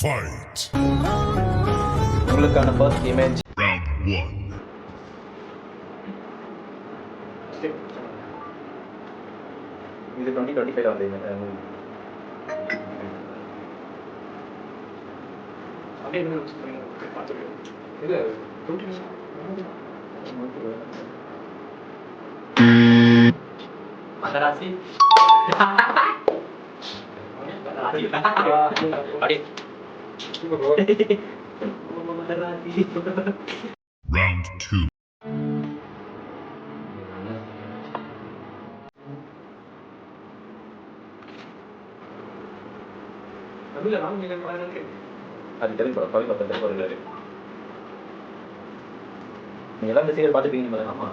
Fight. உங்களுக்கான first image. Round 1. இது 2025 வந்து மதராசி Round 2. அது தெரிஞ்சு படம் பவி பக்கம் வருகிறாரு. நீங்க எல்லாம் இந்த சீரியல் பார்த்துப்பீங்க மேடம். ஆமா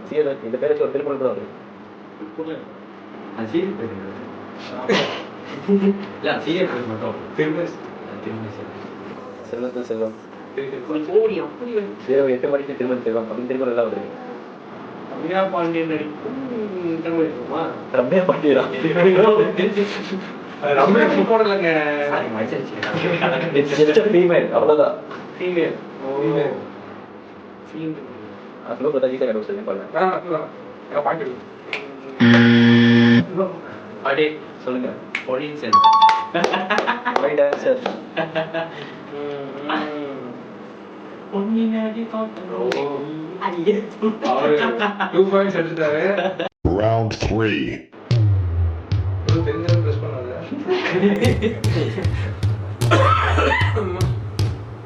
சீரியல் இந்த பேரை ஒரு திருக்குறள் தான் வருது. செல்வத்தில் செல்வம் 8 மணிக்கு திருமண செல்வம் அப்படின்னு திருக்குறள் எல்லாம் வருது. ரம்யா பாண்டியனா அவ்வளவுதான். சொல்லுங்க. Round 3.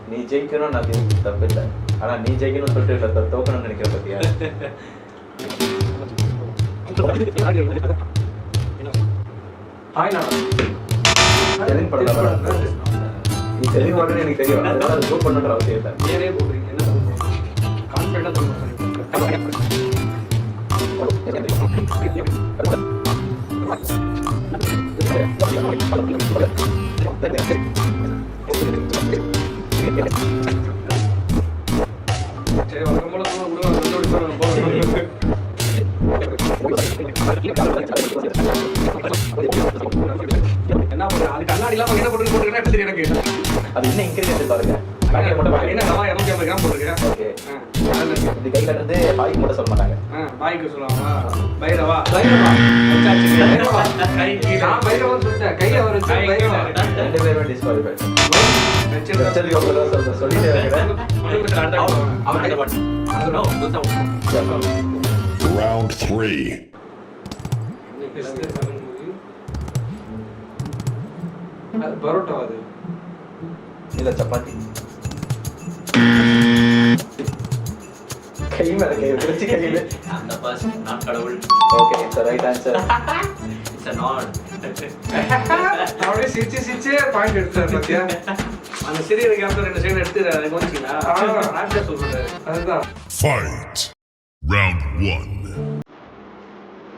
நீ ஜெயிக்கணும் நான் தப்பு இல்லை, ஆனா நீ ஜெயிக்கணும்னு சொல்லிட்டு தோக்கணும்னு நினைக்கிற பத்தியா? நீ தெளிவு மாட்டேன்னு எனக்கு தெரியும், அதனால அதை ப்ரூவ் பண்ணுற அவசியம் இல்லை. அது என்ன இன்கிரிடியன்ட் பாருங்க. இது கை கட்டுறது பாய்க்கு மட்டும் சொல்ல மாட்டாங்க. பாய்க்கு சொல்லுவாங்க பைரவா கையில ஒரு ரெண்டு பேருமே டிஸ்குவாலிஃபை. Round 3. பரோட்டா அது இல்ல சப்பாத்தி. கை மேல கை வச்சு கையில அந்த பர்ஸ் நான் கடவுள். Okay it's right answer. It's a nod. அவரே சிரிச்சு பாயிண்ட் எடுத்தார் பாத்தியா? அந்த சிறிய கேப்ல 2 செகண்ட் எடுத்து அதை கொஞ்சிங்களா ஆன்சர் சொல்றாரு. அதுதான் Fight. Round 1.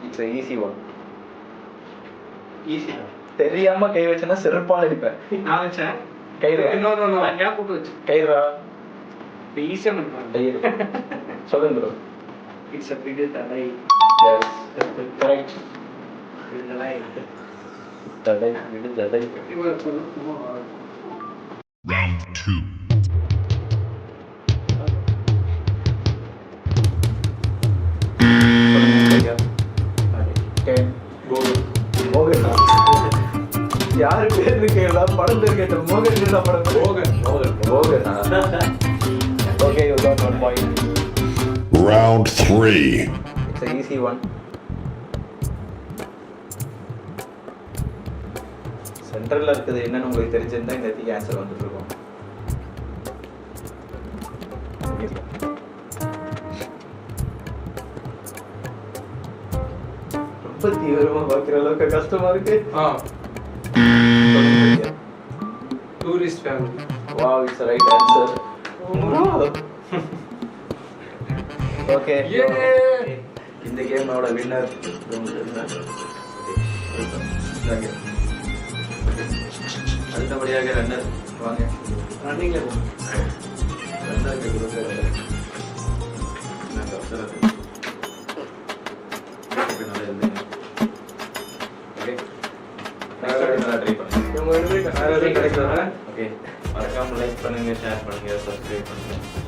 It's a easy one. Easy தெரியாம கை வச்சனா செருப்பால இருப்பேன். நான் வச்சேன் கயிறு. நோ கேப் போட்டு வச்சு கயிறா ஈஸியா பண்ணுவாங்க. கயிறு சொல்லுங்க ப்ரோ. இட்ஸ் a big தலை. Yes correct. தலை தலை விடு தலை. Round 2. யாரு பேரு கேட்டா படம் பேர் கேட்ட மோகன் கேட்டா படம் மோகன். Okay, you got 1 point. Round 3. It's an easy one. சென்ட்ரல்ல இருக்குது என்னன்னு உங்களுக்கு தெரிஞ்சிருந்தா இந்த இதுக்கு ஆன்சர் வந்துட்டு இருக்கும். ரொம்ப தீவிரமா பார்க்குற அளவுக்கு கஷ்டமா இருக்கு. Tourist family. Wow, it's the right answer. Okay. இந்த கேமோட வின்னர் அடுத்தபடியாக ரன்னர் வாங்க. ரன்னிங்ல ரன்னருக்கு கொடுக்குறது நாங்கள் அவசரம் நல்லா இருந்தீங்க. ஓகே, நல்லா ட்ரை பண்ணுங்க. இவங்க ரெண்டு பேரும் ஓகே, மறக்காம லைக் பண்ணுங்க, ஷேர் பண்ணுங்க, சப்ஸ்கிரைப் பண்ணுங்க.